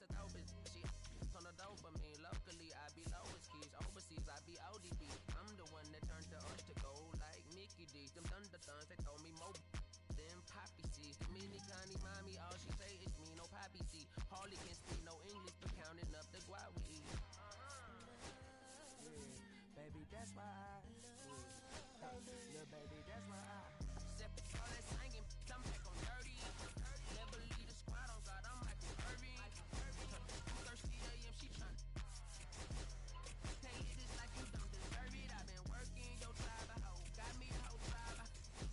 the dopest. She on the dopamine. Locally, I be lowest keys. Overseas, I be ODB. I'm the one that turned the orange to gold like Mickey D. Them thunder thuns, they told me more than poppy seeds. The mini Connie mommy, all she say is me, no poppy seed. Harley can speak no English, but counting up the guap we eat. Yeah, baby, that's why I. Yeah, baby, that's why I. Step all that singing, I'm back on dirty. Never leave the squad on God, I'm Michael Irving. I'm thirsty AM, she tryna. Can't hit this like you don't deserve it. I've been working your tribe, a hoe. Got me a whole tribe.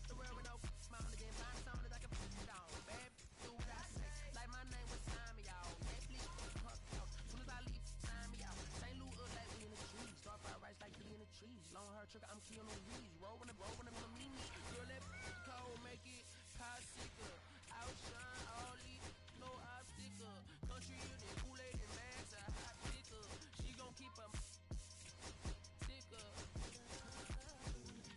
The world with no mount again. Find something that I can put it on. Bad, do what I say. Like my name was sign me out. Netflix, fuck out. Soon as I leave, sign me out. St. Louis up like we in the trees. Star fried rice like we in the trees. Long hair trigger, I'm killing the weeds. Rolling them on me. Girl, that cold make it popsicle. Outshine all these, no obstacle. Country unit, Kool-Aid and Max, a hot picker. She gon' keep a sticker.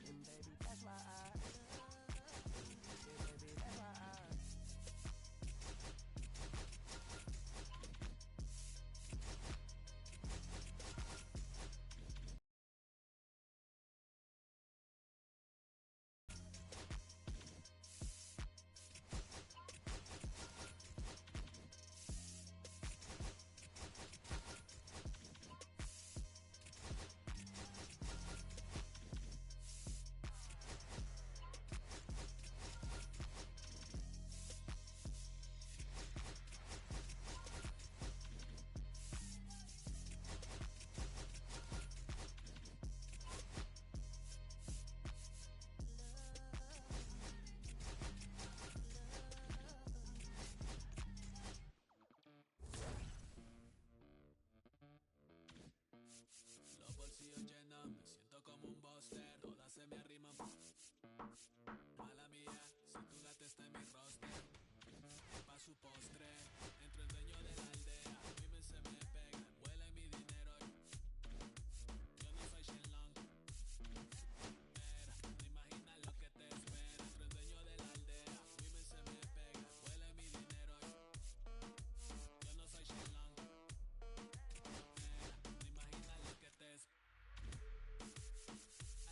And baby, that's why I. Yeah, baby, that's why I. Los bolsillos llenos, me siento como un buster. Todas se me arriman. Mala mía, si tu gata está en mi roster. Pa' su postre, entro el dueño de la aldea. Women se me pegan, vuela en mi dinero. Yo no soy Shenlong. Mira, no imaginas lo que te espera. Entro el dueño de la aldea. Women se me pegan, vuela en mi dinero. Yo no soy Shenlong. Mira, no imaginas lo que te espera.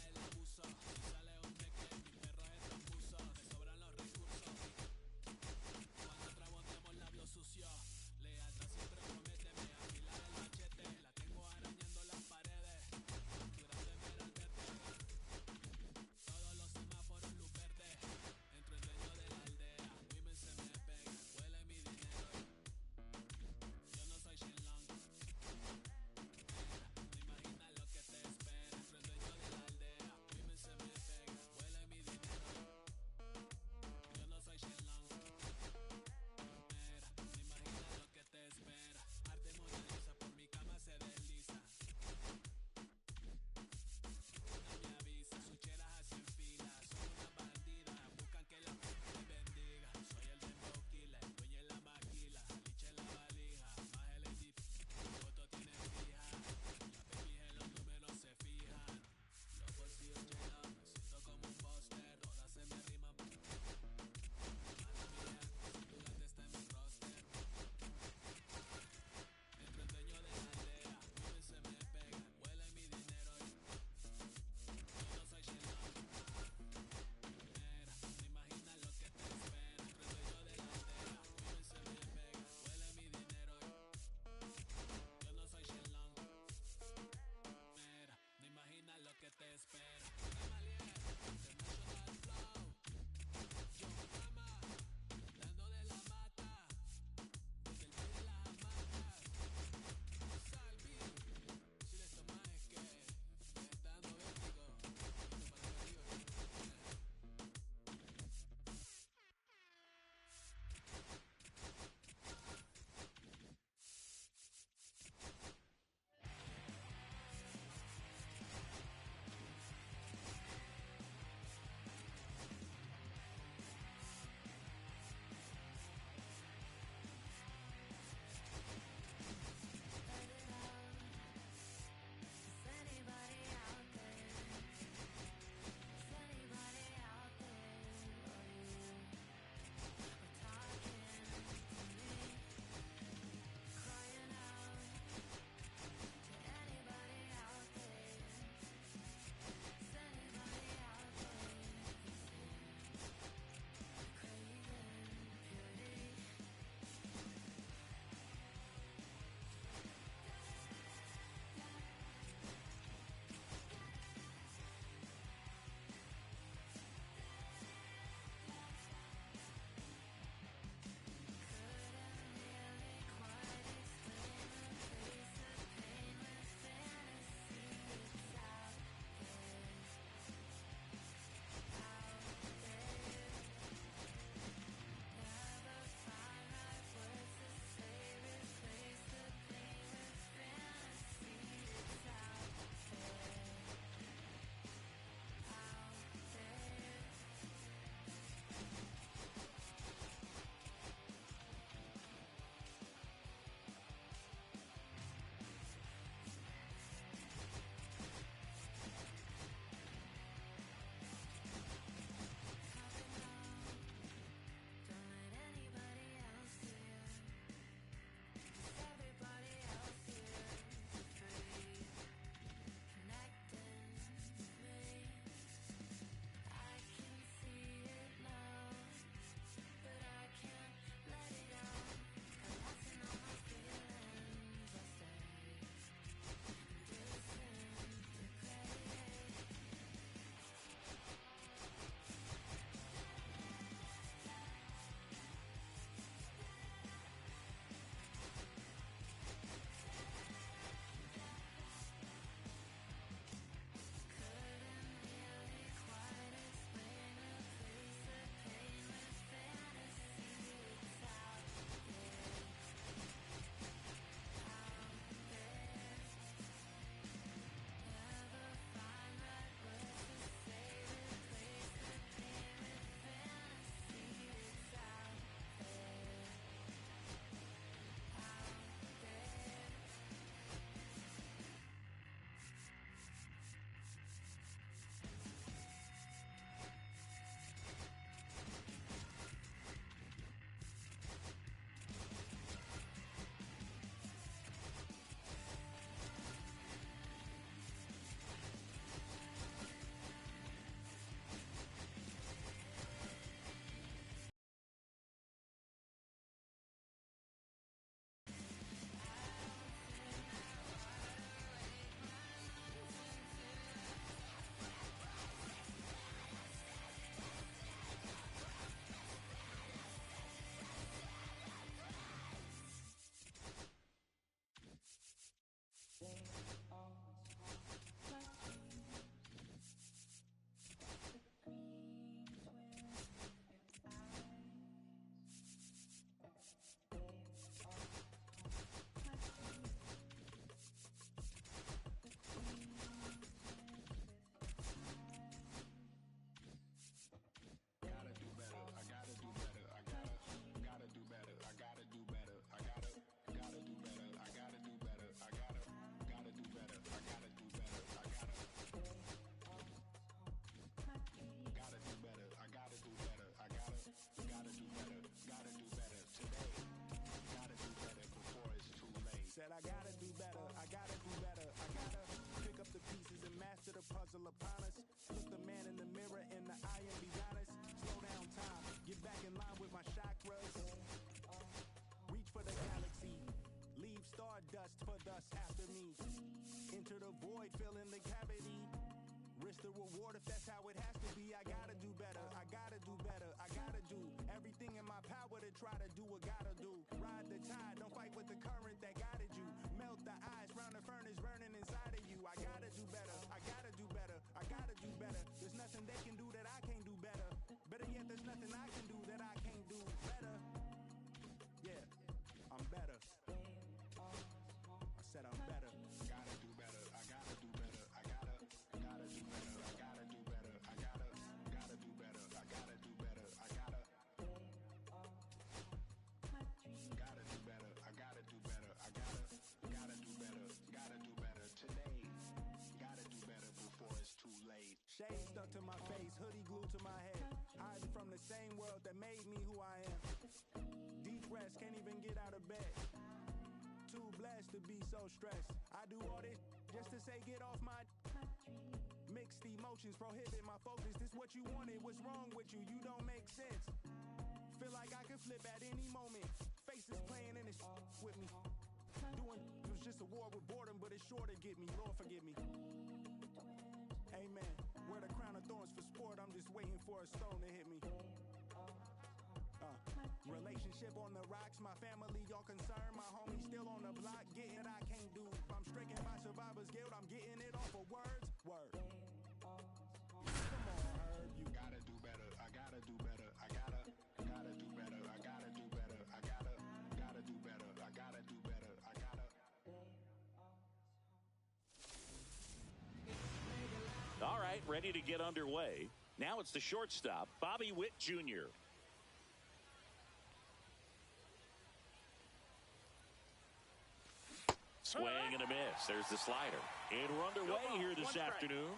El abuso, si sale un cheque, mi perro es trambuso. Me sobran los recursos. Cuando trabonemos la puzzle upon us. Look the man in the mirror in the eye and be honest. Slow down time, get back in line with my chakras. Reach for the galaxy, leave stardust for dust after me. Enter the void, fill in the cavity. Risk the reward if that's how it has to be. I gotta do better, I gotta do better, I gotta do everything in my power to try to do what gotta do. Ride the tide, don't fight with the current that guided you. Melt the ice round the furnace burning inside of you. I gotta do better, I gotta do better, I gotta do better. There's nothing they can do that I can't do better. Better yet, there's nothing I can do that I can't do better. Yeah, I'm better. I said I'm better. Gotta do better, I gotta do better, I gotta do better, I gotta do better, I gotta do better, I gotta do better, I gotta do better, I gotta do better, I gotta do better, gotta do better today. Gotta do better before it's too late. Shade stuck to my face, hoodie glued to my head. Hiding from the same world that made me who I am. Depressed, can't even get out of bed. Too blessed to be so stressed. I do all this just to say get off my mixed emotions prohibit my focus. This what you wanted, what's wrong with you? You don't make sense. Feel like I could flip at any moment. Faces playing in this with me. Doing it was just a war with boredom, but it's sure to get me. Lord forgive me. Amen. Wear the crown of thorns for sport. I'm just waiting for a stone to hit me. Relationship on the rocks, my family all concerned. My homie still on the block, getting it I can't do. I'm stricken by survivor's guilt, I'm getting it off of words. Word. Come on, Herb. You gotta do better, I gotta do better, I gotta do better, I gotta do better, I gotta do better, I gotta do better, I gotta. All right, ready to get underway. Now it's the shortstop, Bobby Witt Jr. Swing and a miss. There's the slider. And we're underway here this afternoon.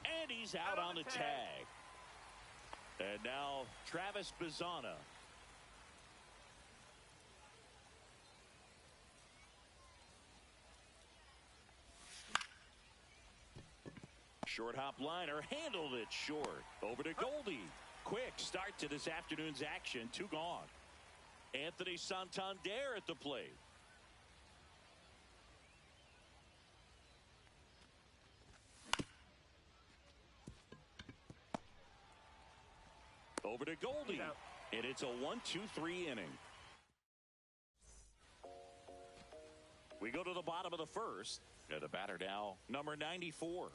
And he's out on the tag. And now Travis Bazzana. Short hop liner, handled it short. Over to Goldie. Quick start to this afternoon's action. 2 gone. Anthony Santander at the plate. Over to Goldie. And it's a 1-2-3 inning. We go to the bottom of the first. And the batter now, number 94.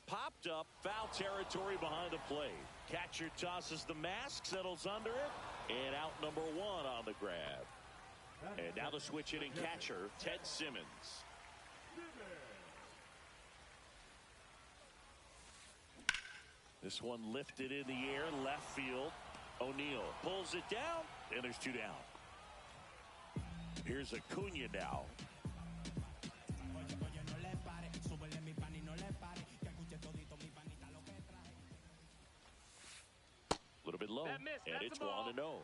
Popped up, foul territory behind the plate. Catcher tosses the mask, settles under it, and out number 1 on the grab. And now the switch hitting catcher, Ted Simmons. This one lifted in the air, left field. O'Neill pulls it down, and there's 2 down. Here's Acuna now. A little bit low, and it's 1-0.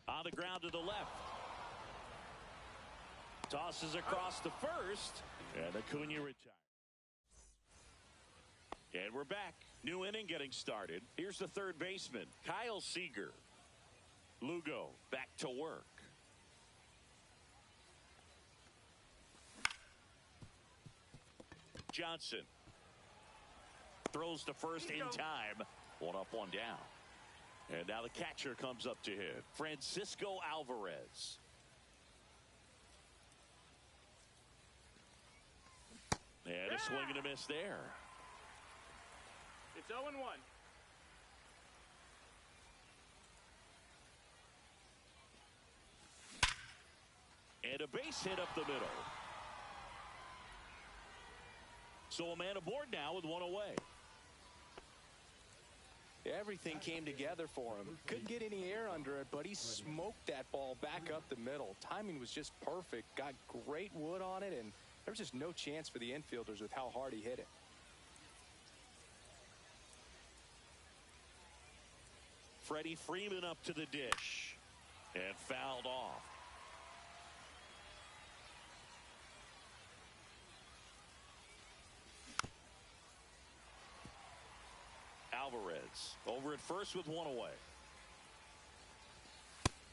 On the ground to the left. Tosses across the first, and Acuna retires. And we're back. New inning getting started. Here's the third baseman, Kyle Seager. Lugo back to work. Johnson throws to first in time. 1 up, 1 down. And now the catcher comes up to hit, Francisco Alvarez. And a swing and a miss there. It's 0-1. And a base hit up the middle. So a man aboard now with 1 away. Everything came together for him. Couldn't get any air under it, but he smoked that ball back up the middle. Timing was just perfect. Got great wood on it, and there was just no chance for the infielders with how hard he hit it. Freddie Freeman up to the dish and fouled off. Alvarez over at first with one away.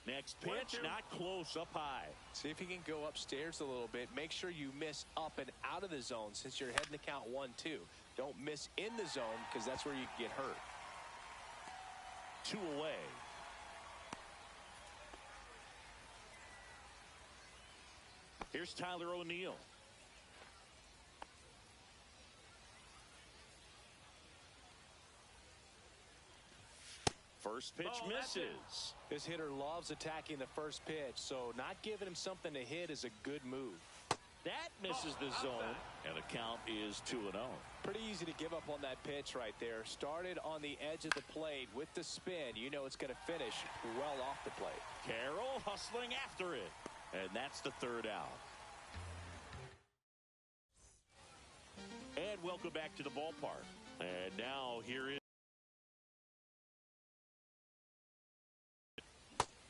Next pitch, not close, up high. See if he can go upstairs a little bit. Make sure you miss up and out of the zone since you're heading to count 1-2. Don't miss in the zone because that's where you can get hurt. 2 away. Here's Tyler O'Neill. First pitch misses. This hitter loves attacking the first pitch, so not giving him something to hit is a good move. That misses the zone, and the count is 2-0. Pretty easy to give up on that pitch right there. Started on the edge of the plate with the spin. You know it's going to finish well off the plate. Carroll hustling after it, and that's the 3rd out. And welcome back to the ballpark. And now here is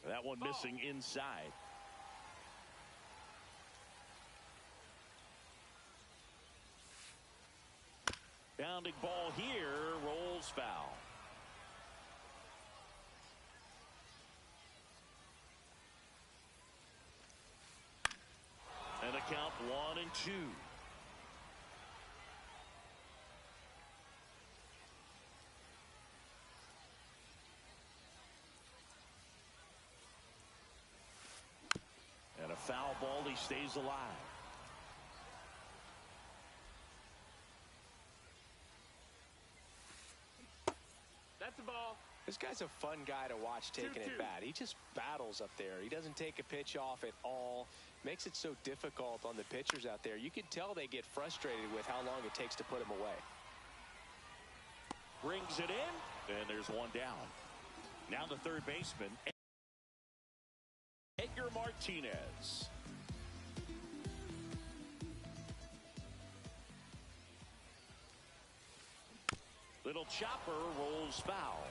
that one missing inside. Bounding ball here, rolls foul. And the count 1-2. And a foul ball, he stays alive. That's a ball. This guy's a fun guy to watch taking it bat. He just battles up there. He doesn't take a pitch off at all. Makes it so difficult on the pitchers out there. You can tell they get frustrated with how long it takes to put him away. Brings it in, and there's one down. Now the third baseman, Edgar Martinez. Little chopper rolls foul.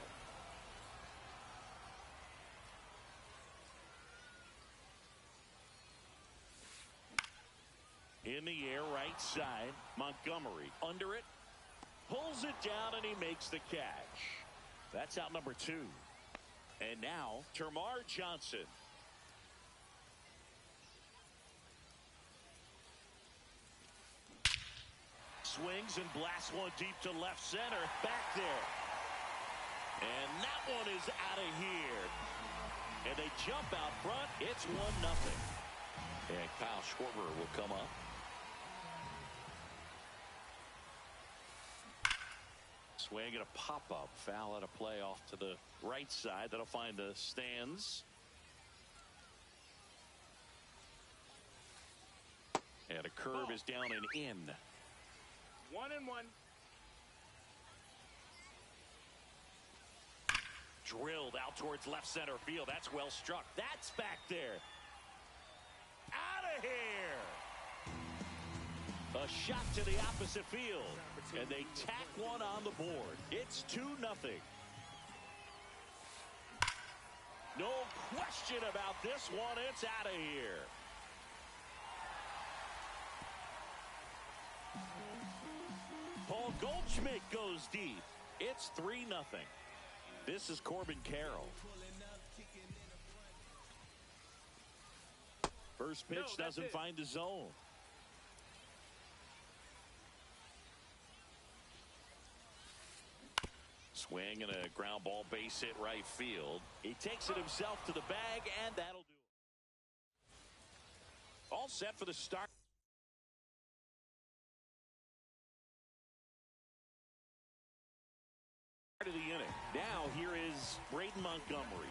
In the air, right side, Montgomery under it, pulls it down, and he makes the catch. That's out number 2. And now Termarr Johnson. Swings and blasts one deep to left center. Back there. And that one is out of here. And they jump out front. It's 1-0. And Kyle Schwarber will come up. Swing and a pop-up. Foul out of play off to the right side. That'll find the stands. And a curve is down and in. 1-1. Drilled out towards left center field. That's well struck. That's back there. Out of here. A shot to the opposite field. And they tack one on the board. It's 2-0. No question about this one. It's out of here. Paul Goldschmidt goes deep. It's 3-0. This is Corbin Carroll. First pitch doesn't find the zone. Swing and a ground ball base hit right field. He takes it himself to the bag, and that'll do it. All set for the start of the inning. Now here is Braden Montgomery.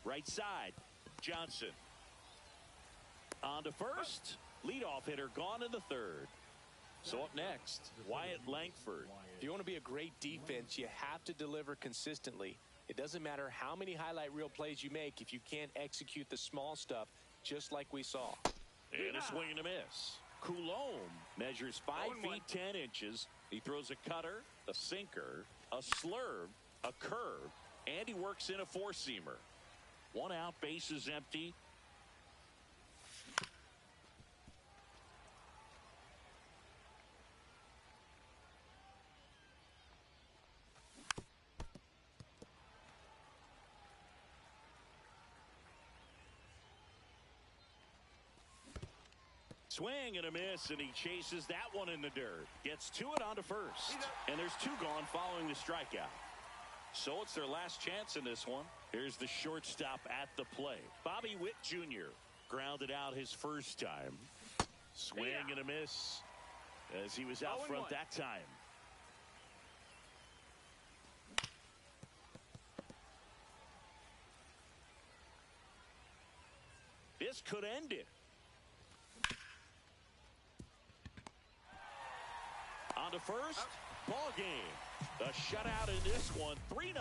Right side, Johnson. On to first. Leadoff hitter gone in the third. So up next, Wyatt Langford. If you want to be a great defense, you have to deliver consistently. It doesn't matter how many highlight reel plays you make if you can't execute the small stuff, just like we saw. And a swing and a miss. Coulomb measures 5 feet 10 inches. He throws a cutter, a sinker, a slurve, a curve, and he works in a four-seamer. 1 out, bases empty. Swing and a miss, and he chases that one in the dirt. Gets to it onto first. And there's 2 gone following the strikeout. So it's their last chance in this one. Here's the shortstop at the plate. Bobby Witt Jr. grounded out his first time. Swing and a miss as he was out front that time. This could end it. On to first, ball game. The shutout in this one, 3-0.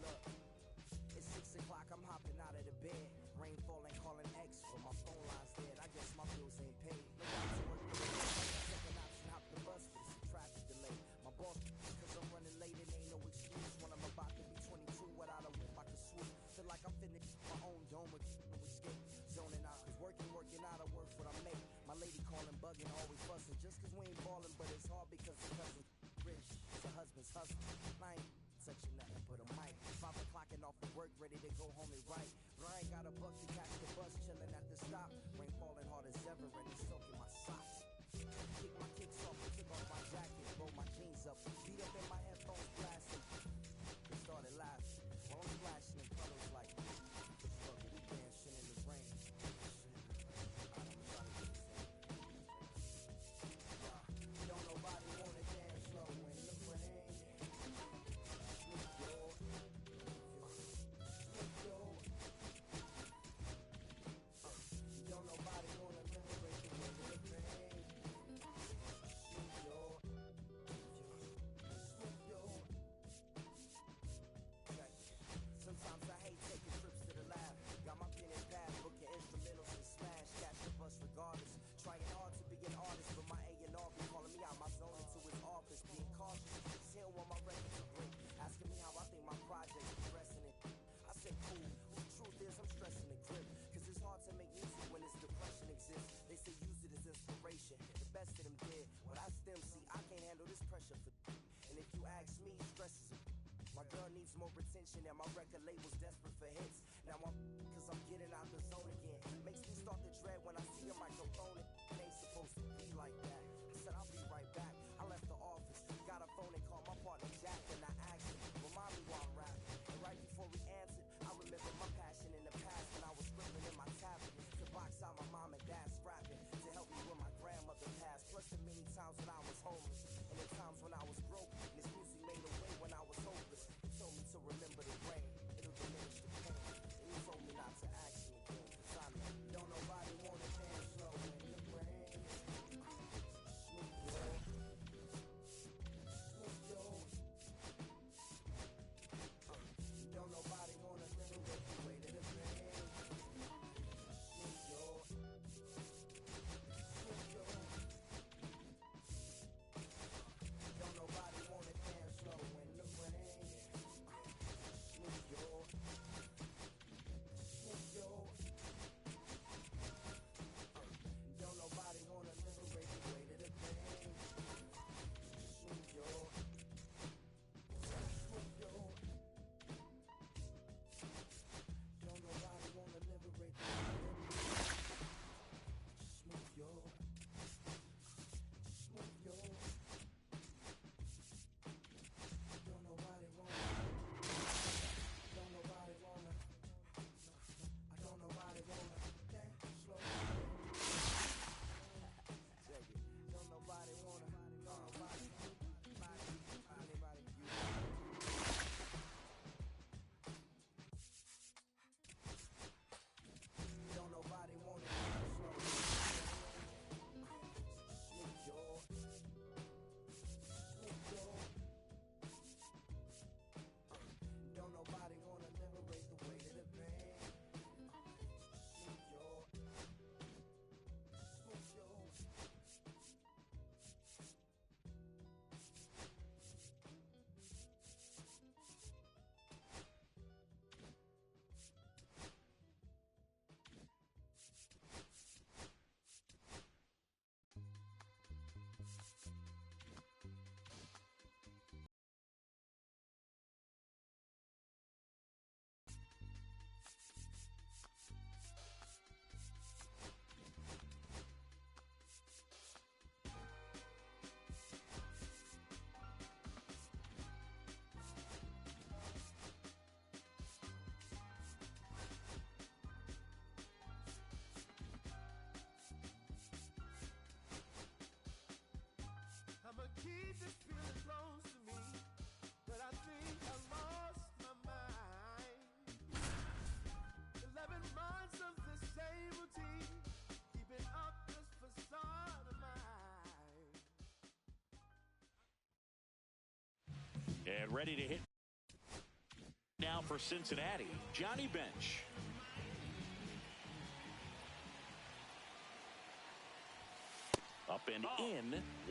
Look, it's 6 o'clock, I'm hopping out of the bed. Rain falling, calling X, but my phone line's dead. I guess my bills ain't paid. No doubt to work today. Take an option, hop the bus, but it's a traffic delay. My boss, cause I'm running late, it ain't no excuse. When I'm about to be 22 without a whip, I can swoop. Feel like I'm finna my own dome with no escape. Zoning out, cause working out, I work what I make. My lady calling, bugging, always fussing. Just cause we ain't ballin', but it's hard because the cousin rich. It's a husband's hustle. I ain't touching nothing but a mic. 5 o'clock and off of work, ready to go home and write. But I ain't got a buck to catch the bus, chilling at the stop. Rain falling hard as ever, and it's soaking my socks. Kick my kicks off, took off my jacket, roll my jeans up, beat up in my headphones, blasting. They started laughing while I'm flashing in colors like, fuck it, we dancing in the rain. I don't try to get the same. Don't nobody wanna dance slow in the rain. Don't nobody wanna celebrate the way of the rain. Sometimes I hate taking trips to the lab. Got my pen and pad, booking instrumentals and smash. Catch the bus regardless. Trying hard to be an artist, but my A&R be calling me out my zone into his office. Being cautious, cause he don't want my record to break. Asking me how I think my project's progressing it. I said cool, the truth is I'm stressing the grip. Cause it's hard to make music when this depression exists. They say use it as inspiration. The best of them did. What I still see, I can't handle this pressure for. And if you ask me, stress is a. My girl needs more attention and my record label's desperate for hits. Now I'm cause I'm getting out the zone again. Makes me start to dread when I see a microphone. It ain't supposed to be like that. I said I'll be right back. I left the office, got a phone and called my partner Jack, and I asked him, remind me while I'm rapping. And right before he answered, I remember my passion in the past when I was scribbling in my tablet to box out my mom and dad's rapping to help me when my grandmother passed. Plus the many times when I was homeless and the times when I was broke. This music made a way when I was hopeless. It told me to remember the rain. It'll diminish the pain. And he told me not to ask me again. Cause I know don't nobody wanna dance And ready to hit now for Cincinnati, Johnny Bench. Up and in, 1-0.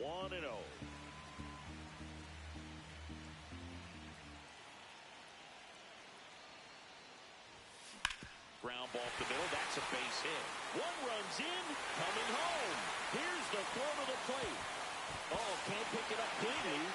Ground ball up the middle. That's a base hit. One runs in, coming home. Here's the throw to the plate. Oh, can't pick it up cleanly.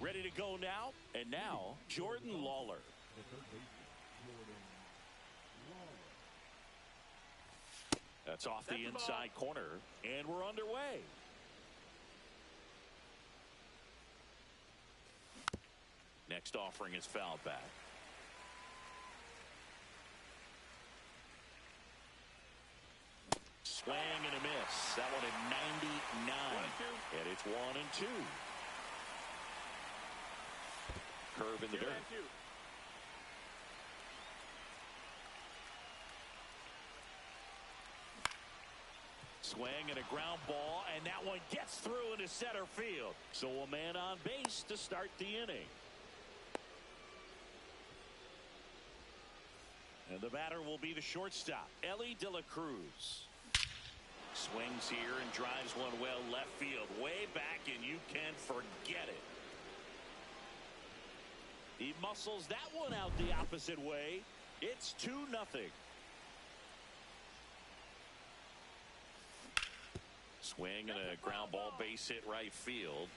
Ready to go now, and now Jordan Lawler. That's off the inside corner, and we're underway. Next offering is fouled back. Swing and a miss. That one at 99. And it's 1-2. Curve in the dirt. Swing and a ground ball, and that one gets through into center field. So a man on base to start the inning. And the batter will be the shortstop, Ellie De La Cruz. Swings here and drives one well left field, way back, and you can forget it. He muscles that one out the opposite way. It's 2-0. Swing and a ground ball base hit right field.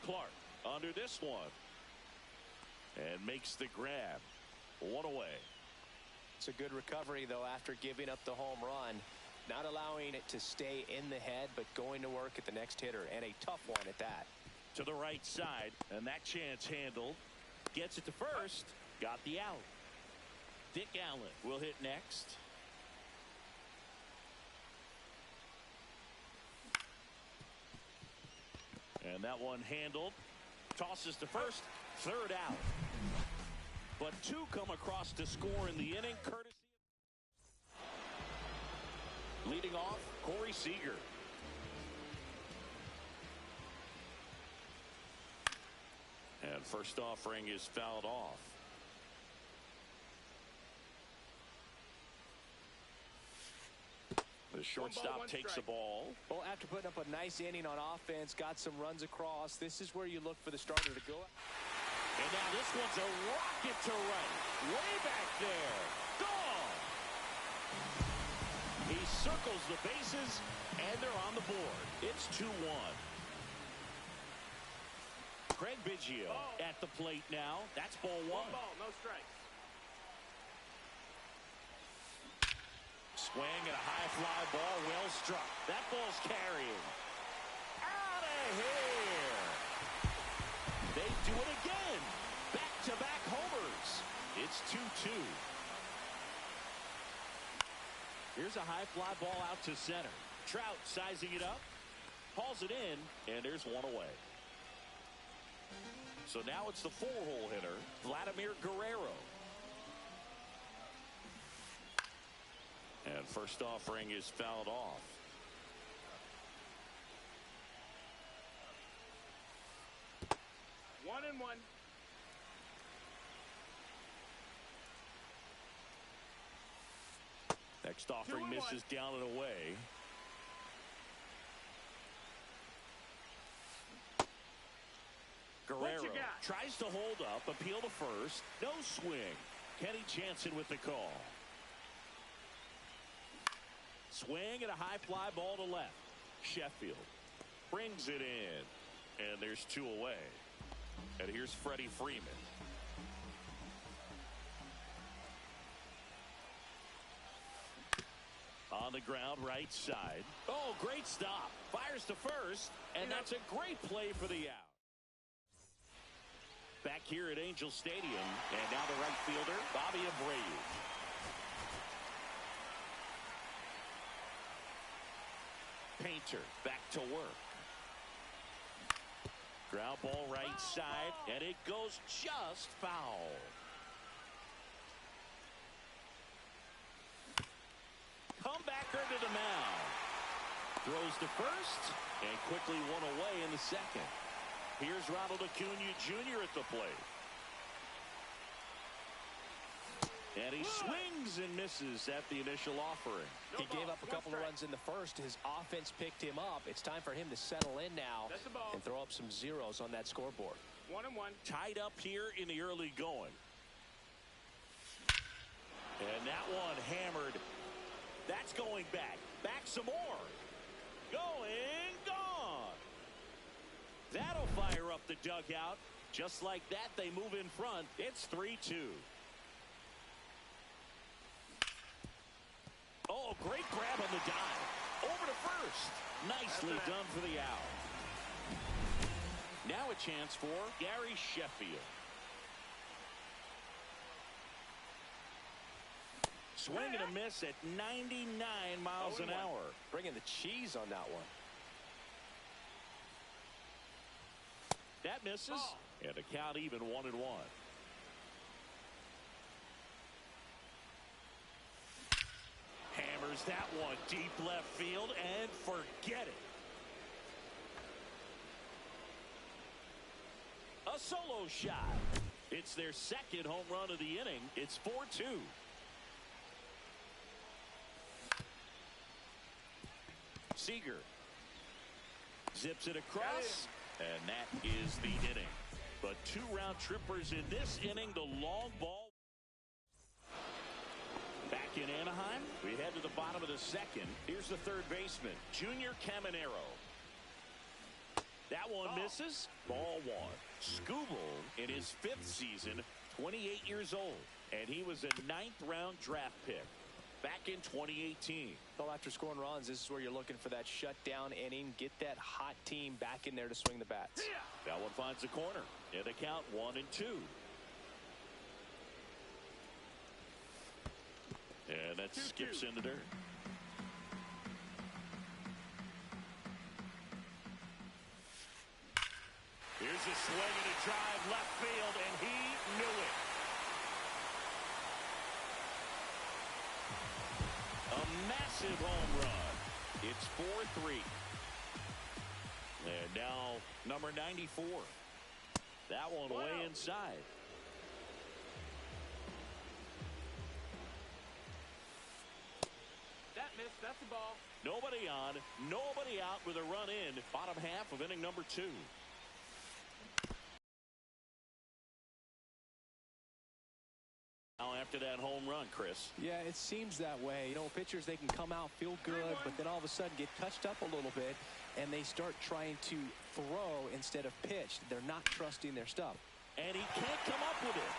Clark under this one. And makes the grab. One away. It's a good recovery, though, after giving up the home run. Not allowing it to stay in the head, but going to work at the next hitter, and a tough one at that. To the right side, and that chance handled. Gets it to first. Got the out. Dick Allen will hit next. And that one handled. Tosses to first. Third out. But two come across to score in the inning, courtesy. Leading off, Corey Seager. And first offering is fouled off. The shortstop takes the ball. Well, after putting up a nice inning on offense, got some runs across, this is where you look for the starter to go. And now this one's a rocket to right. Way back there. Gone. He circles the bases, and they're on the board. It's 2-1. Craig Biggio at the plate now. That's ball one. One ball, no strikes. Swing and a high fly ball, well struck. That ball's carrying. Out of here. They do it again. Back-to-back homers. It's 2-2. Here's a high fly ball out to center. Trout sizing it up. Hauls it in, and there's one away. So now it's the four-hole hitter, Vladimir Guerrero. And first offering is fouled off. One and one. Next offering misses down and away. Guerrero tries to hold up, appeal to first. No swing. Kenny Jansen with the call. Swing and a high fly ball to left. Sheffield brings it in. And there's two away. And here's Freddie Freeman. On the ground, right side. Oh, great stop. Fires to first. And that's a great play for the out. Back here at Angel Stadium. And now the right fielder, Bobby Abreu. Painter back to work. Ground ball right side, and it goes just foul. Comebacker to the mound. Throws to first, and quickly one away in the second. Here's Ronald Acuna Jr. at the plate. And he swings and misses at the initial offering. He gave up a couple of runs in the first. His offense picked him up. It's time for him to settle in now and throw up some zeros on that scoreboard. 1-1. Tied up here in the early going. And that one hammered. That's going back. Back some more. Going, gone. That'll fire up the dugout. Just like that, they move in front. It's 3-2. Oh, great grab on the dive. Over to first. Nicely done for the out. Now a chance for Gary Sheffield. Swing and a miss at 99 miles an hour. Bringing the cheese on that one. That misses. And the count even 1-1. Hammers that one deep left field and forget it. A solo shot. It's their second home run of the inning. It's 4-2. Seager zips it across, and that is the inning. But two round trippers in this inning. The long ball. Back in Anaheim, we head to the bottom of the second. Here's the third baseman, Junior Caminero. That one misses. Ball one. Scooble in his fifth season, 28 years old. And he was a 9th round draft pick back in 2018. Well, after scoring runs, this is where you're looking for that shutdown inning. Get that hot team back in there to swing the bats. That one finds the corner. And the count 1-2. And that skips in the dirt. Here's a swing and a drive left field, and he knew it. A massive home run. It's 4-3. And now number 94. That one way inside. That missed. That's the ball. Nobody on, nobody out with a run in. Bottom half of inning number 2. Now after that home run, Chris. Yeah, it seems that way. You know, pitchers, they can come out, feel good, but then all of a sudden get touched up a little bit, and they start trying to throw instead of pitch. They're not trusting their stuff. And he can't come up with it.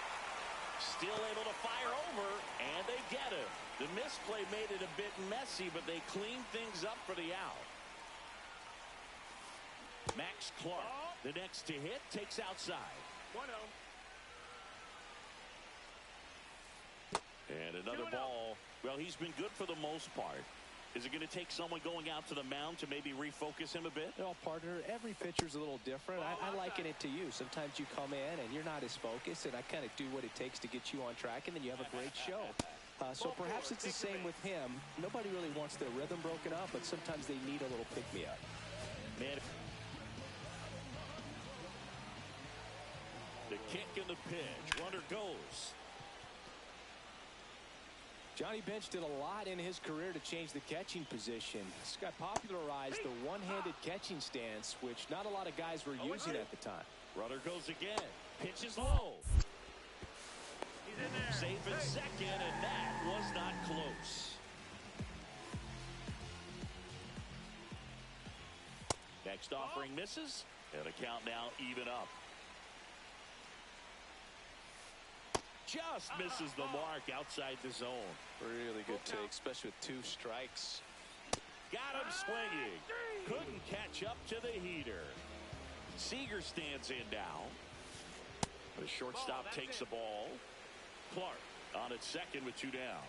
Still able to fire over, and they get him. The misplay made it a bit messy, but they cleaned things up for the out. Max Clark, the next to hit, takes outside. 1-0. And another ball. Well, he's been good for the most part. Is it going to take someone going out to the mound to maybe refocus him a bit? You know, partner, every pitcher's a little different. I liken it to you. Sometimes you come in and you're not as focused, and I kind of do what it takes to get you on track, and then you have a great show. So perhaps it's the same with him. Nobody really wants their rhythm broken up, but sometimes they need a little pick-me-up. Man, the kick and the pitch. Runner goes. Johnny Bench did a lot in his career to change the catching position. This guy popularized the one-handed catching stance, which not a lot of guys were using at the time. Runner goes again. Pitch is low. He's in there. Safe in second, and that was not close. Next offering misses, and the count now even up. Just misses the mark outside the zone. Really good take, especially with 2 strikes. Got him swinging. Couldn't catch up to the heater. Seager stands in now. The shortstop takes the ball. Clark on at second with 2 down.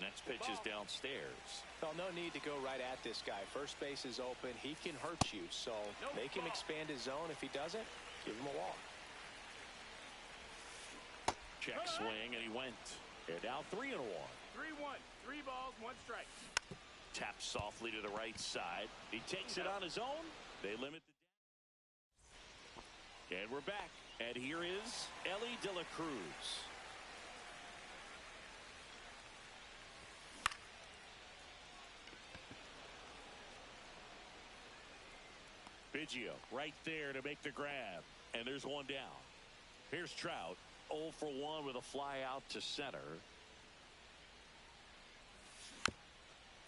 Next pitch is downstairs. Well, no need to go right at this guy. First base is open. He can hurt you, so make him expand his zone. If he doesn't, give him a walk. Check swing, and he went. And now 3-1. 3-1. 3 balls, 1 strike. Taps softly to the right side. He takes it on his own. They limit the... And we're back. And here is Ellie De La Cruz. Biggio right there to make the grab. And there's one down. Here's Trout. 0 for 1 with a fly out to center.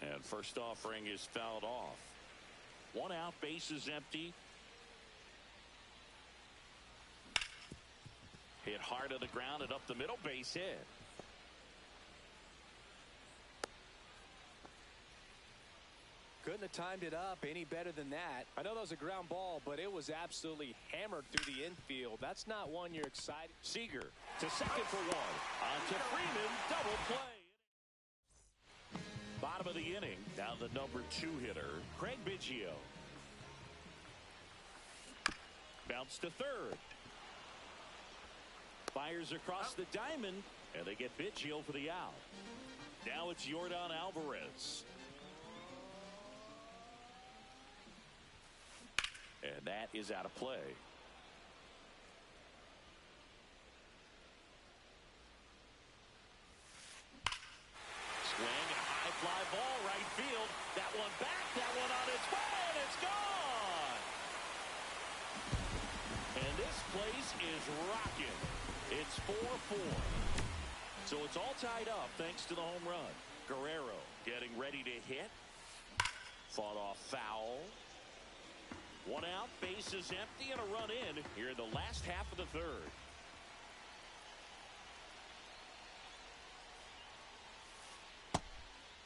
And first offering is fouled off. 1 out, base is empty. Hit hard to the ground and up the middle, base hit. Couldn't have timed it up any better than that. I know that was a ground ball, but it was absolutely hammered through the infield. That's not one you're excited. Seager to second for 1. On to Freeman, double play. Bottom of the inning. Now the number 2 hitter, Craig Biggio. Bounce to third. Fires across the diamond, and they get Biggio for the out. Now it's Yordan Alvarez. And that is out of play. Swing and a high fly ball right field. That one back, that one on its way, and it's gone. And this place is rocking. It's 4-4. So it's all tied up thanks to the home run. Guerrero getting ready to hit. Fought off foul. 1 out, base is empty, and a run in here in the last half of the third.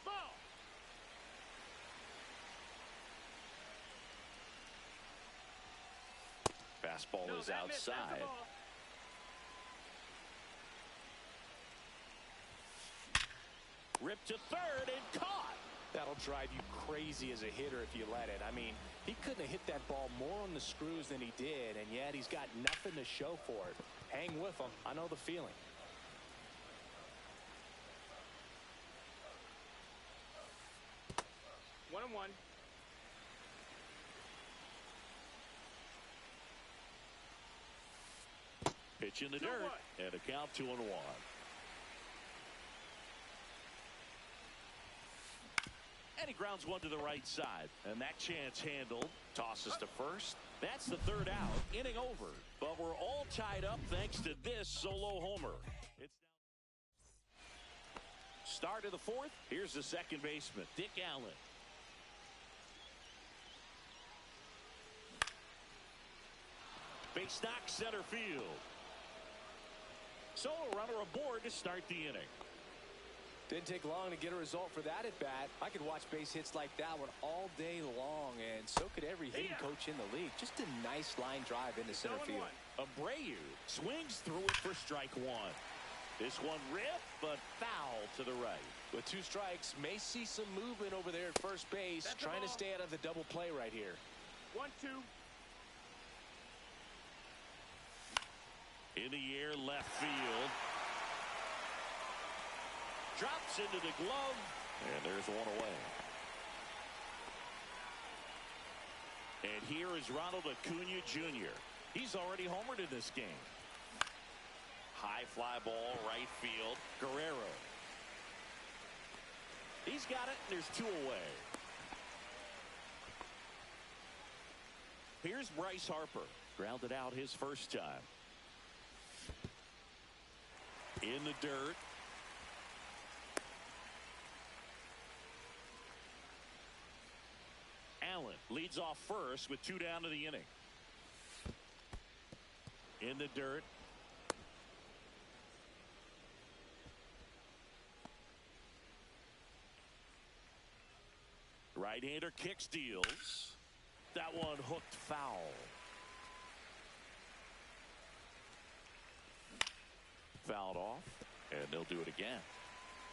Ball. Fastball is outside. Ripped to third and caught. That'll drive you crazy as a hitter if you let it. I mean, he couldn't have hit that ball more on the screws than he did, and yet he's got nothing to show for it. Hang with him. I know the feeling. One and one. Pitch in the dirt, and a count 2-1. And he grounds one to the right side. And that chance handled. Tosses to first. That's the third out. Inning over. But we're all tied up thanks to this solo homer. It's start of the fourth. Here's the second baseman, Dick Allen. Base knock center field. Solo runner aboard to start the inning. Didn't take long to get a result for that at bat. I could watch base hits like that one all day long, and so could every hitting coach in the league. Just a nice line drive into center field. Abreu swings through it for strike one. This one ripped, but foul to the right. With 2 strikes, may see some movement over there at first base, trying to stay out of the double play right here. 1-2. In the air, left field. Drops into the glove, and there's one away. And here is Ronald Acuna Jr. He's already homered in this game. High fly ball, right field. Guerrero. He's got it, and there's 2 away. Here's Bryce Harper. Grounded out his first time. In the dirt. Allen leads off first with 2 down to the inning. In the dirt. Right-hander kick steals. That one hooked foul. Fouled off, and they'll do it again.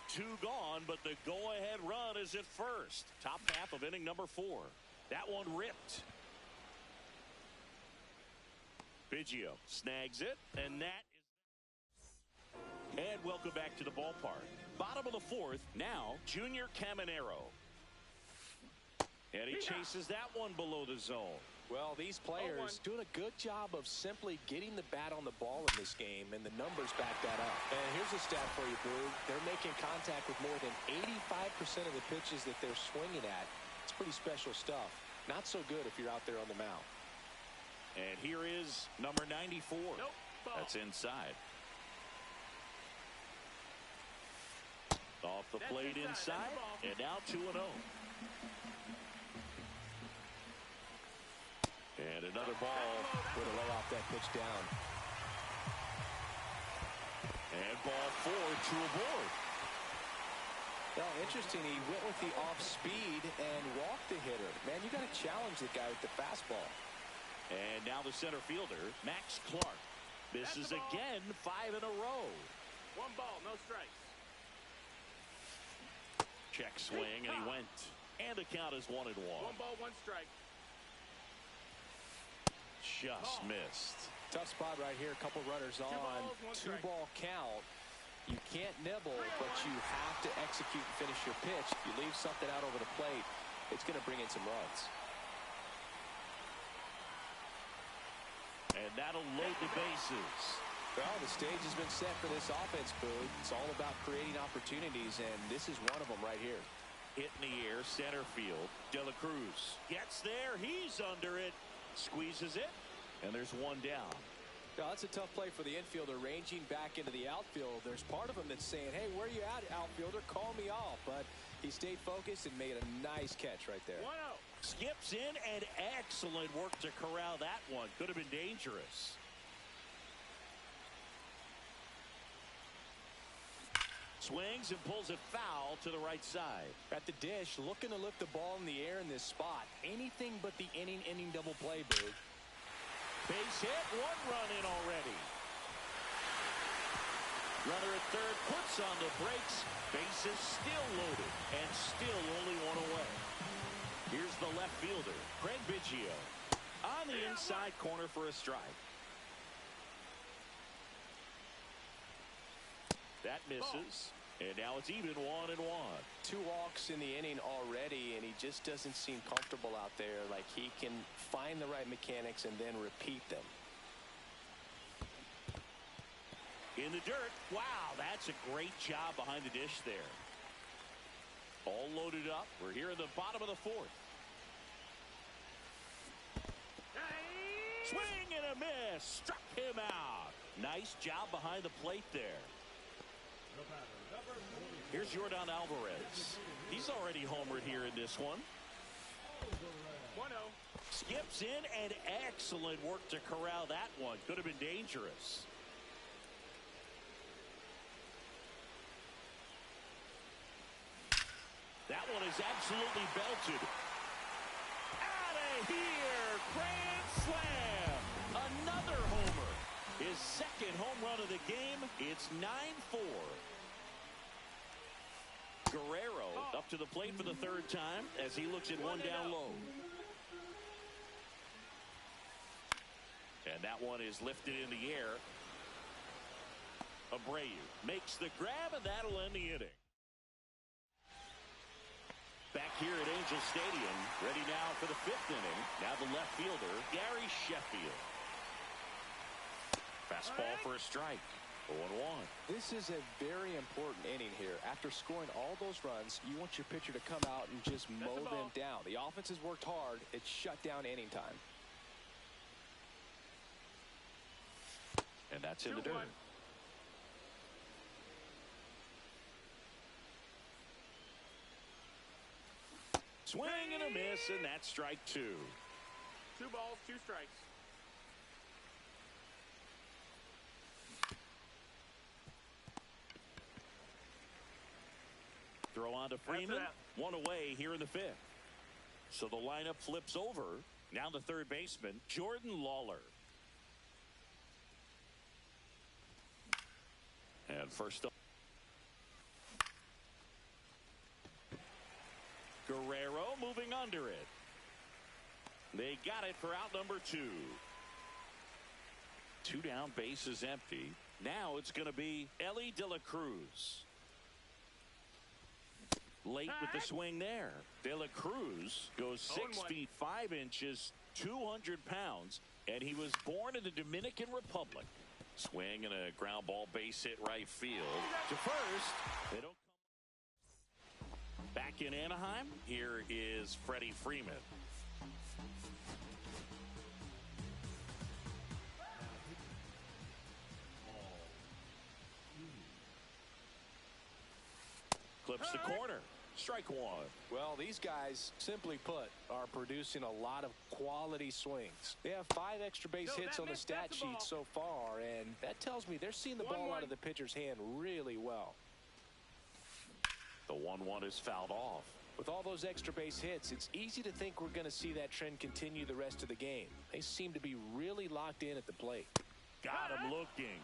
2 gone, but the go-ahead run is at first. Top half of inning number 4. That one ripped. Biggio snags it, and that is... And welcome back to the ballpark. Bottom of the 4th, now Junior Caminero. And he chases that one below the zone. Well, these players doing a good job of simply getting the bat on the ball in this game, and the numbers back that up. And here's a stat for you, Boog. They're making contact with more than 85% of the pitches that they're swinging at. It's pretty special stuff. Not so good if you're out there on the mound. And here is number 94. Nope. That's inside. Off the plate inside, and now 2-0. And another ball. Way to lay off that pitch down. And ball 4, 2 aboard. Well, interesting. He went with the off speed and walked the hitter. Man, you got to challenge the guy with the fastball. And now the center fielder, Max Clark. Misses again, 5 in a row. 1 ball, no strikes. Check swing, and he went. And the count is 1-1. 1 ball, 1 strike. Just missed. Tough spot right here. A couple runners on. 2 ball count. You can't nibble, but you have to execute and finish your pitch. If you leave something out over the plate, it's going to bring in some runs. And that'll load the bases. Well, the stage has been set for this offense, Boog. It's all about creating opportunities, and this is one of them right here. Hit in the air, center field. De La Cruz gets there. He's under it. Squeezes it, and there's 1 down. Now, that's a tough play for the infielder, ranging back into the outfield. There's part of him that's saying, hey, where are you at, outfielder? Call me off. But he stayed focused and made a nice catch right there. 1-0. Skips in, and excellent work to corral that one. Could have been dangerous. Swings and pulls it foul to the right side. At the dish, looking to lift the ball in the air in this spot. Anything but the inning double play, Boog. Base hit, 1 run in already. Runner at third puts on the brakes. Base is still loaded and still only 1 away. Here's the left fielder, Craig Biggio, on the inside corner for a strike. That misses, and now it's even 1-1. 2 walks in the inning already, and he just doesn't seem comfortable out there. Like he can find the right mechanics and then repeat them. In the dirt. Wow, that's a great job behind the dish there. All loaded up. We're here in the bottom of the fourth. Swing and a miss. Struck him out. Nice job behind the plate there. Here's Yordan Alvarez. He's already homered here in this one. 1-0. Skips in, and excellent work to corral that one. Could have been dangerous. That one is absolutely belted. Out of here. Grand slam. Another homer. His second home run of the game. It's 9-4. Guerrero up to the plate for the third time as he looks at one down low. And that one is lifted in the air. Abreu makes the grab, and that'll end the inning. Back here at Angel Stadium, ready now for the fifth inning. Now the left fielder, Gary Sheffield. Fastball for a strike. 0-1. This is a very important inning here. After scoring all those runs, you want your pitcher to come out and just mow them down. The offense has worked hard. It's shut down inning time. And that's in the dirt. Swing and a miss, and that's strike two. 2 balls, 2 strikes. Throw on to Freeman. One away here in the fifth. So the lineup flips over. Now the third baseman, Jordan Lawler. And first up, Guerrero moving under it. They got it for out number 2. 2 down, bases empty. Now it's going to be Elly De La Cruz. Late with the swing there. De La Cruz goes 6 feet 5 inches, 200 pounds, and he was born in the Dominican Republic. Swing and a ground ball base hit right field. To first, they don't come. Back in Anaheim, here is Freddie Freeman. Clips the corner. Strike one. Well, these guys, simply put, are producing a lot of quality swings. They have 5 extra base hits on the stat sheet so far, and that tells me they're seeing the ball out of the pitcher's hand really well. The 1-1 is fouled off. With all those extra base hits, it's easy to think we're going to see that trend continue the rest of the game. They seem to be really locked in at the plate. Got him looking.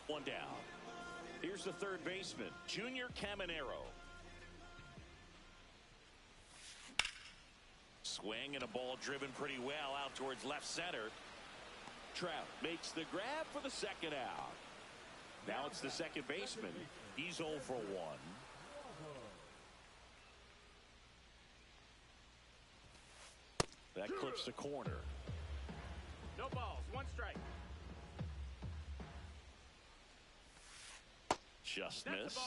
1 down. Here's the third baseman, Junior Caminero. Swing and a ball driven pretty well out towards left center. Trout makes the grab for the second out. Now it's the second baseman. He's 0 for 1. That clips the corner. No balls, 1 strike. Just missed.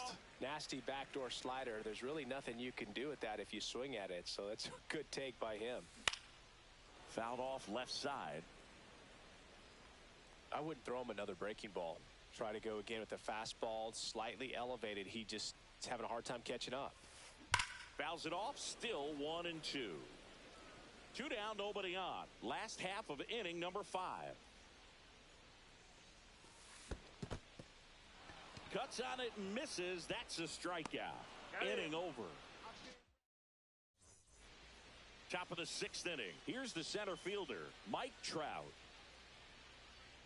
Nasty backdoor slider. There's really nothing you can do with that if you swing at it, so that's a good take by him. Fouled off left side. I wouldn't throw him another breaking ball. Try to go again with the fastball, slightly elevated. He just is having a hard time catching up. Fouls it off, still 1-2. 2 down, nobody on. Last half of inning number 5. Cuts on it and misses. That's a strikeout. Inning over. Top of the 6th inning. Here's the center fielder, Mike Trout.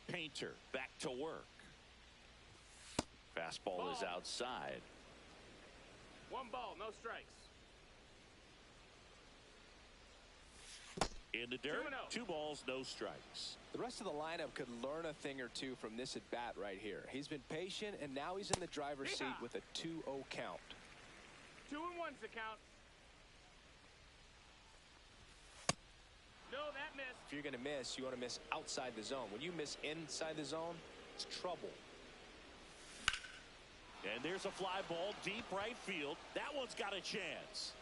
Painter back to work. Fastball is outside. 1 ball, no strikes. In the dirt, 2 balls, no strikes. The rest of the lineup could learn a thing or two from this at-bat right here. He's been patient, and now he's in the driver's seat with a 2-0 count. 2-1's the count. No, that missed. If you're going to miss, you want to miss outside the zone. When you miss inside the zone, it's trouble. And there's a fly ball deep right field. That one's got a chance.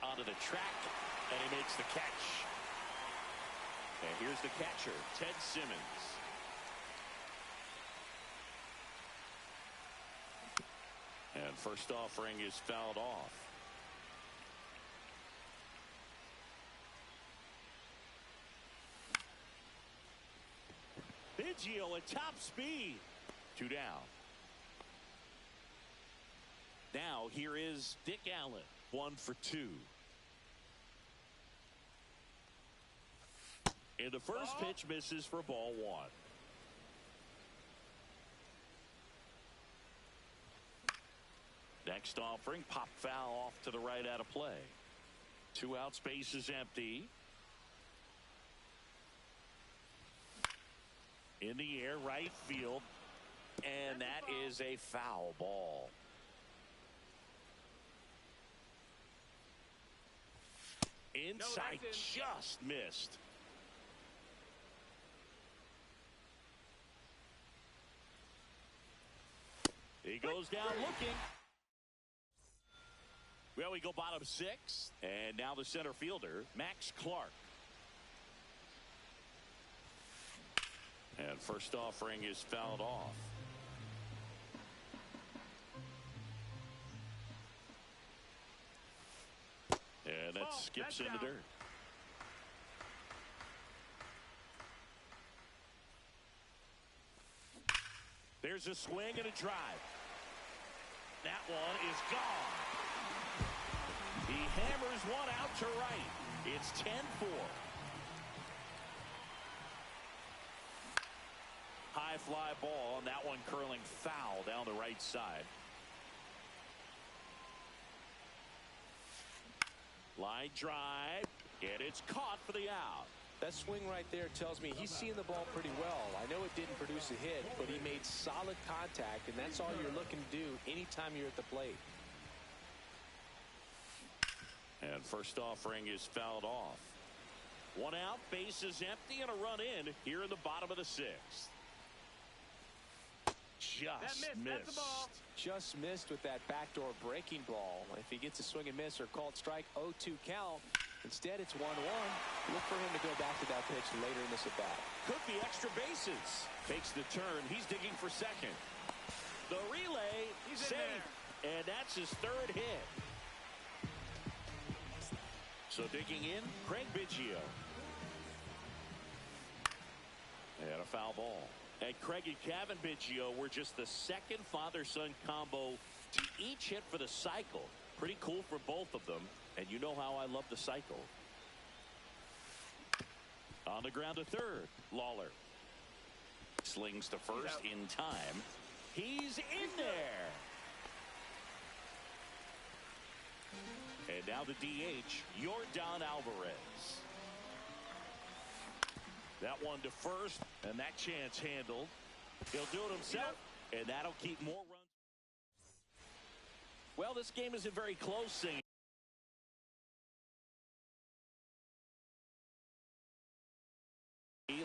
Onto the track, and he makes the catch. And here's the catcher, Ted Simmons. And first offering is fouled off. Biggio at top speed. 2 down. Now here is Dick Allen. 1 for 2. And the first pitch misses for ball 1. Next offering, pop foul off to the right out of play. 2 outs, base is empty. In the air, right field. And that is a foul ball. Inside, just missed. He goes down looking. Well, we go bottom 6. And now the center fielder, Max Clark. And first offering is fouled off. And that skips in the dirt. There's a swing and a drive. That one is gone. He hammers one out to right. It's 10-4. High fly ball, and that one curling foul down the right side. Line drive, and it's caught for the out. That swing right there tells me he's seeing the ball pretty well. I know it didn't produce a hit, but he made solid contact, and that's all you're looking to do anytime you're at the plate. And first offering is fouled off. 1 out, base is empty, and a run in here in the bottom of the 6th. Just missed. Just missed with that backdoor breaking ball. If he gets a swing and miss or called strike, 0-2 count. Instead, it's 1-1. Look for him to go back to that pitch later in this at-bat. Could be extra bases. Takes the turn. He's digging for second. The relay, he's safe. And that's his 3rd hit. So digging in, Craig Biggio. And a foul ball. And Craig and Kevin Biggio were just the 2nd father-son combo to each hit for the cycle. Pretty cool for both of them. And you know how I love the cycle. On the ground to 3rd, Lawler. Slings to first in time. He's in there. And now the DH, Yordan Alvarez. That one to first, and that chance handled. He'll do it himself, and that'll keep more runs. Well, this game isn't very close.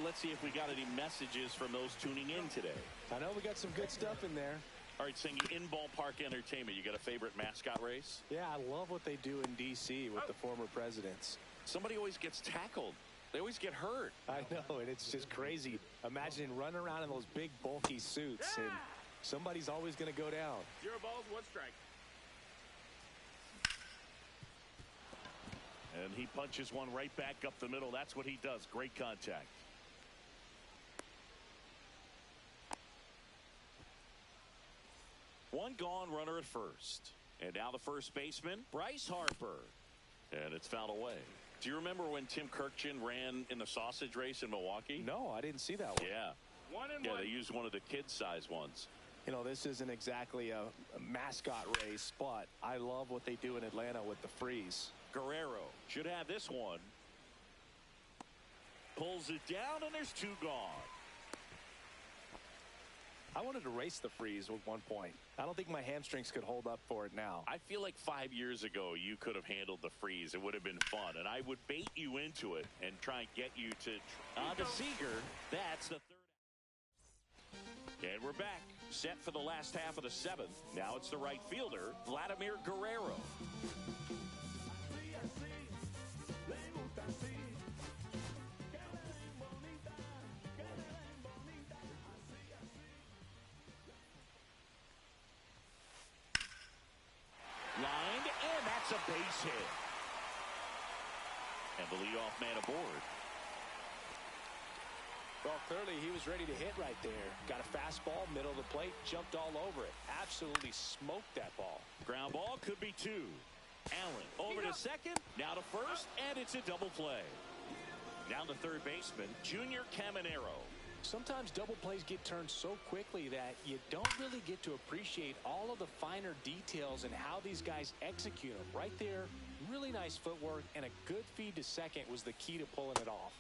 Let's see if we got any messages from those tuning in today. I know we got some good stuff in there. All right, Singy, in ballpark entertainment, you got a favorite mascot race? Yeah, I love what they do in D.C. with the former presidents. Somebody always gets tackled. They always get hurt. I know, and it's just crazy. Imagine running around in those big, bulky suits, and somebody's always going to go down. 0 balls, 1 strike. And he punches one right back up the middle. That's what he does. Great contact. One gone, runner at first. And now the first baseman, Bryce Harper. And it's fouled away. Do you remember when Tim Kirkjian ran in the sausage race in Milwaukee? No, I didn't see that one. Yeah. 1 and 1. Yeah, they used one of the kid-sized ones. You know, this isn't exactly a mascot race, but I love what they do in Atlanta with the freeze. Guerrero should have this one. Pulls it down, and there's 2 gone. I wanted to race the freeze at one point. I don't think my hamstrings could hold up for it now. I feel like 5 years ago you could have handled the freeze. It would have been fun, and I would bait you into it and try and get you to on to Seager. That's the 3rd. And we're back. set for the last half of the seventh. Now it's the right fielder, Vladimir Guerrero. Lined, and that's a base hit. And the leadoff man aboard. Well, clearly he was ready to hit right there. Got a fastball, middle of the plate, jumped all over it. Absolutely smoked that ball. Ground ball could be two. Allen over to second, now to first, and it's a double play. Down to third baseman, Junior Caminero. Sometimes double plays get turned so quickly that you don't really get to appreciate all of the finer details and how these guys execute them. Right there, really nice footwork, and a good feed to second was the key to pulling it off.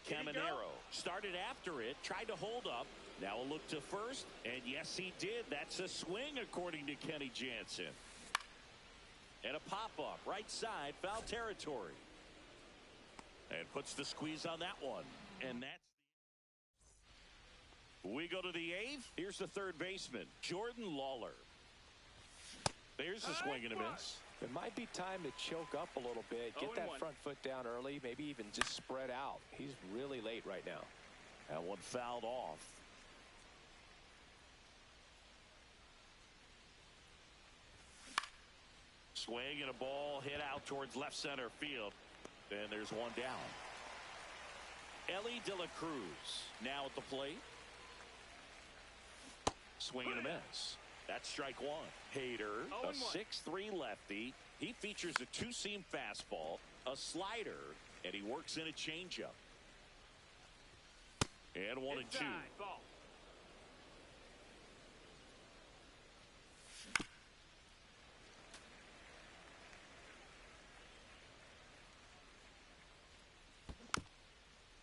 Caminero started after it, tried to hold up. Now a look to first, and yes, he did. That's a swing, according to Kenny Jansen. And a pop-up, right side, foul territory. And puts the squeeze on that one. And that's... We go to the eighth. Here's the third baseman, Jordan Lawler. There's a swing and a miss. It might be time to choke up a little bit, get that front foot down early, maybe even just spread out. He's really late right now. That one fouled off. Swing and a ball hit out towards left center field. And there's one down. Ellie De La Cruz now at the plate. Swing and a miss. That's strike one. Hader, a 6'3" lefty. He features a two-seam fastball, a slider, and he works in a changeup. And 1-2. Ball.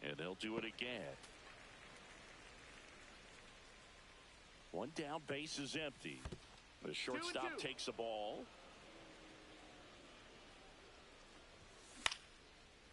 And they'll do it again. One down, base is empty. The shortstop takes the ball.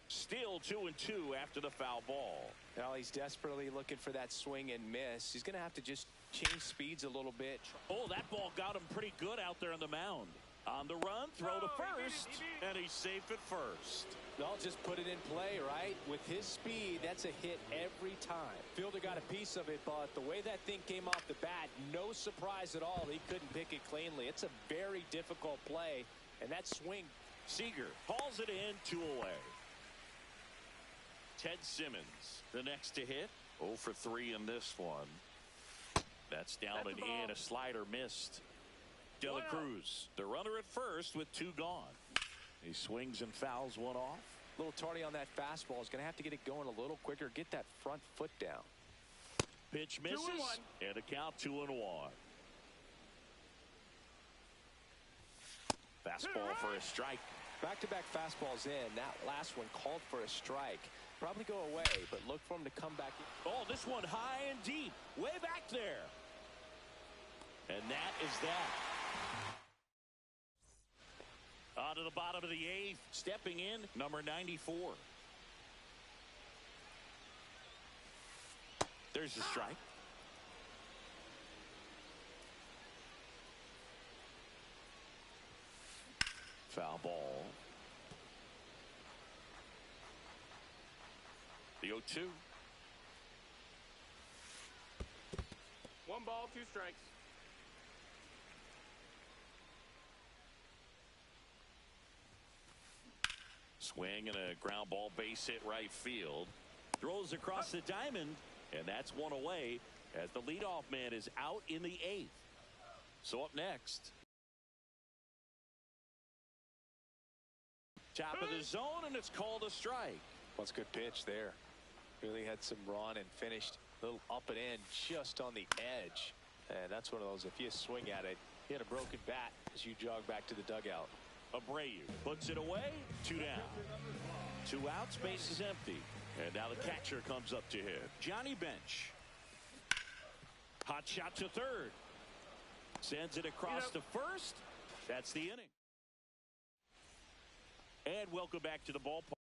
Still 2-2 after the foul ball. Now he's desperately looking for that swing and miss. He's going to have to just change speeds a little bit. Oh, that ball got him pretty good out there on the mound. On the run, throw to first, and he's safe at first. They'll just put it in play, right? With his speed, that's a hit every time. Fielder got a piece of it, but the way that thing came off the bat, no surprise at all. He couldn't pick it cleanly. It's a very difficult play, and that swing. Seager hauls it in, 2 away. Ted Simmons, the next to hit. 0 for 3 in this one. That's down and in. A slider missed. De La Cruz, the runner at first with 2 gone. He swings and fouls one off. A little tardy on that fastball. Is going to have to get it going a little quicker. Get that front foot down. Pitch misses. 2-1. And a count 2-1. Fastball for a strike. Back-to-back fastballs in. That last one called for a strike. Probably go away, but look for him to come back. Oh, this one high and deep. Way back there. And that is that. On to the bottom of the 8th. Stepping in, number 94. There's the strike. Foul ball. The 0-2. 1 ball, 2 strikes. Swing and a ground ball, base hit right field. Throws across the diamond, and that's 1 away as the leadoff man is out in the 8th. So up next, top of the zone, and it's called a strike. That's a good pitch there. Really had some run and finished a little up and in just on the edge. And that's one of those, if you swing at it, you had a broken bat as you jog back to the dugout. Abreu puts it away. 2 down. 2 outs, base is empty. And now the catcher comes up to hit. Johnny Bench. Hot shot to third. Sends it across to first. That's the inning. And welcome back to the ballpark.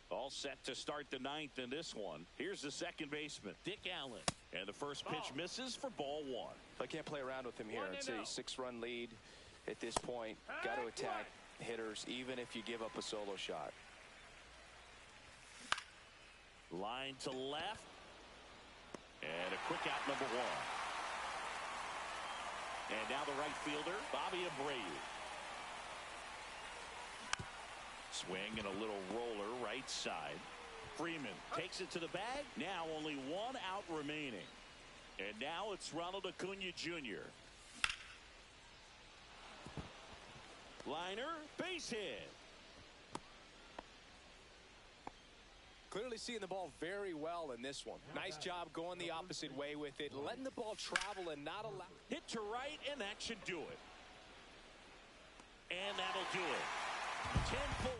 All set to start the 9th in this one. Here's the second baseman, Dick Allen. And the first pitch misses for ball one. I can't play around with him here. It's a 6-run lead at this point. Got to attack hitters even if you give up a solo shot. Line to left. And a quick out, number one. And now the right fielder, Bobby Abreu. Swing and a little roller right side. Freeman takes it to the bag. Now only one out remaining. And now it's Ronald Acuna Jr. Liner, base hit. Clearly seeing the ball very well in this one. Nice job going the opposite way with it, letting the ball travel and not allow. Hit to right, and that should do it. And that'll do it. 10-4.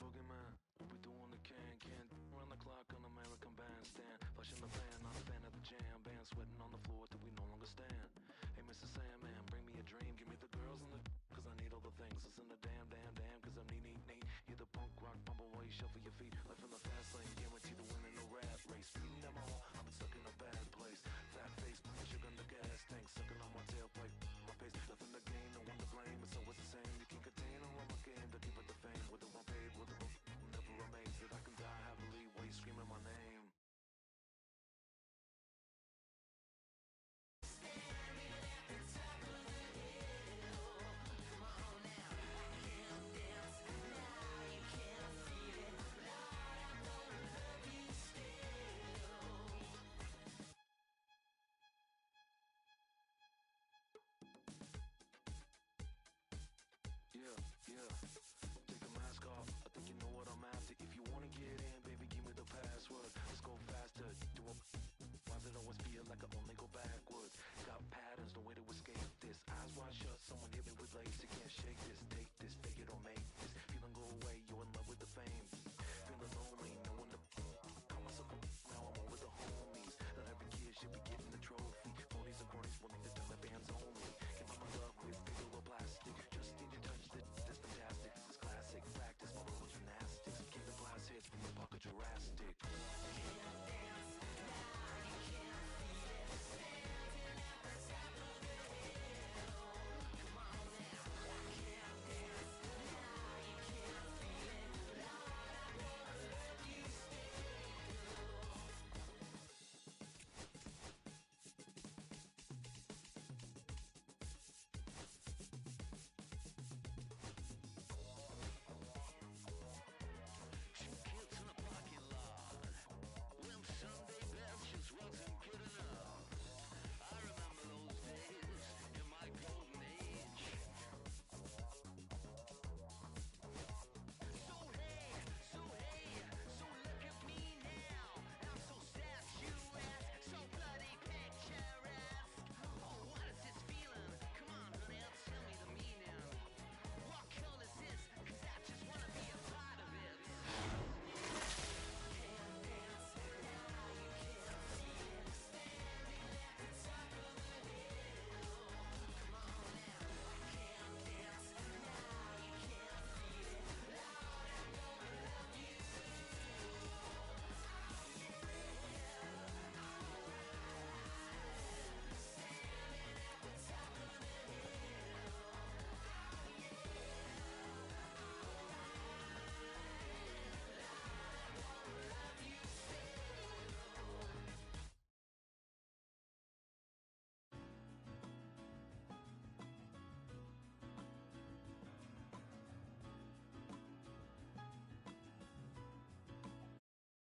Boogeyman, what we do on the can run the clock on American Bandstand. Flushing the fan, not a fan of the jam band, sweating on the floor till we no longer stand. Hey, Mr. Sandman, bring me a dream, give me the girls and the cause I need all the things. Listen to damn, cause I'm neat. Hear the punk rock bumble while you shuffle your feet. Life in the fast lane, guaranteed to win in no rat race. Speeding them all, I've been stuck in a bad place. Fat face, sugar in the gas tank, sucking on my tailpipe. My pace, nothing to gain, no one to blame. It's always the same, you can contain all of my game to keep it the fame. Whether I'm paid, whether I'm never amazed that I can die happily while you screaming my name. Yeah. Take the mask off. I think you know what I'm after. If you wanna get in, baby, give me the password. Let's go faster. Do a why does it always feel like I only go backwards? Got patterns, no way to escape this. Eyes wide shut, someone hit me with LASIK.